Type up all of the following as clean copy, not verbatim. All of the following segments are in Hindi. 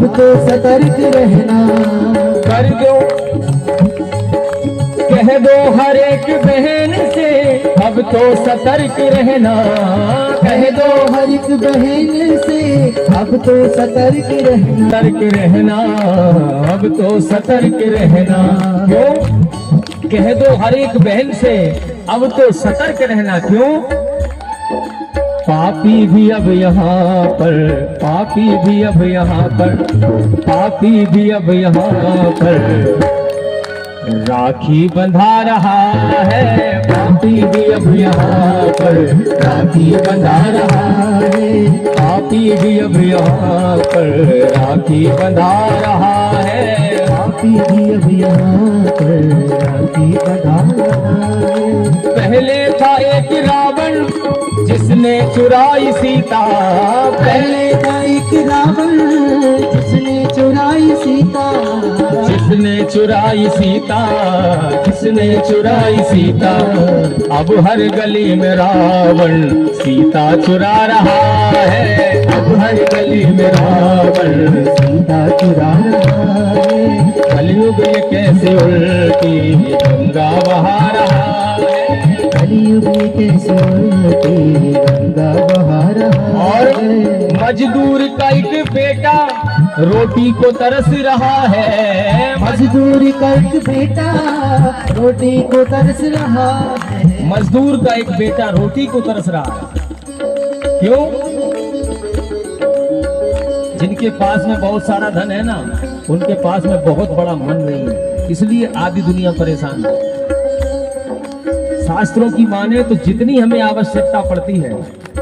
अब तो सतर्क रहना। कर दो कह दो हर एक बहन से अब तो सतर्क रहना। कह दो हर एक बहन से अब तो सतर्क रहना। सतर्क रहना अब तो सतर्क रहना। क्यों कह दो हर एक बहन से अब तो सतर्क रहना। क्यों पापी भी अब यहाँ पर, पापी भी अब यहाँ पर, पापी भी अब यहाँ पर राखी बंधा रहा है। पापी भी अब यहाँ पर राखी बंधा रहा है। पापी भी अब यहाँ पर राखी बंधा रहा है। पापी भी अब यहाँ पर राखी बंधा रहा है। पहले था एक रावण जिसने चुराई सीता। पहले था एक रावण जिसने चुराई सीता। जिसने चुराई सीता, जिसने चुराई सीता। अब हर गली में रावण सीता चुरा रहा है। अब हर गली में रावण सीता चुरा रहा है। कलयुग ये कैसे उल्टी गंगा बहा रहा है। कलयुग में कैसे उल्टी गंगा बहा रहा और है। मजदूर का एक बेटा रोटी को तरस रहा है। मजदूर का एक बेटा रोटी को तरस रहा है। मजदूर का एक बेटा रोटी को तरस रहा है। क्यों जिनके पास में बहुत सारा धन है ना, उनके पास में बहुत बड़ा मन नहीं है, इसलिए आधी दुनिया परेशान है। शास्त्रों की माने तो जितनी हमें आवश्यकता पड़ती है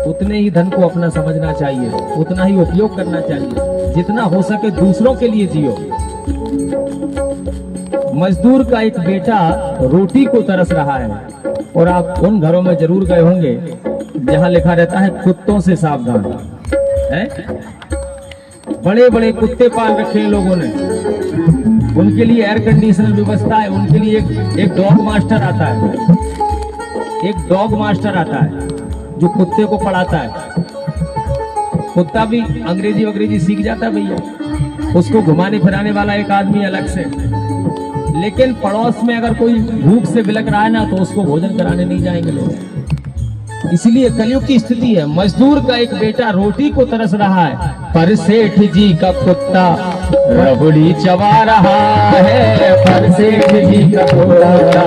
उतने ही धन को अपना समझना चाहिए, उतना ही उपयोग करना चाहिए। जितना हो सके दूसरों के लिए जियो। मजदूर का एक बेटा रोटी को तरस रहा है। और आप उन घरों में जरूर गए होंगे जहां लिखा रहता है कुत्तों से सावधान है। बड़े बड़े कुत्ते पाल रखे हैं लोगों ने, उनके लिए एयर कंडीशनर व्यवस्था है, उनके लिए एक डॉग मास्टर आता है। एक डॉग मास्टर आता है जो कुत्ते को पढ़ाता है। कुत्ता भी अंग्रेजी सीख जाता है भैया, उसको घुमाने फिराने वाला एक आदमी अलग से। लेकिन पड़ोस में अगर कोई भूख से बिलक रहा है ना, तो उसको भोजन कराने नहीं जाएंगे लोग। इसलिए कलयुग की स्थिति है। मजदूर का एक बेटा रोटी को तरस रहा है, पर सेठ जी का कुत्ता रबड़ी चबा रहा है। पर सेठ जी का कुत्ता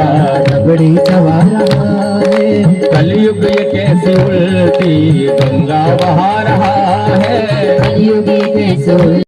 रबड़ी चबा रहा है। कलयुग ये कैसी उल्टी गंगा बहा रहा है। कलयुग ये कैसे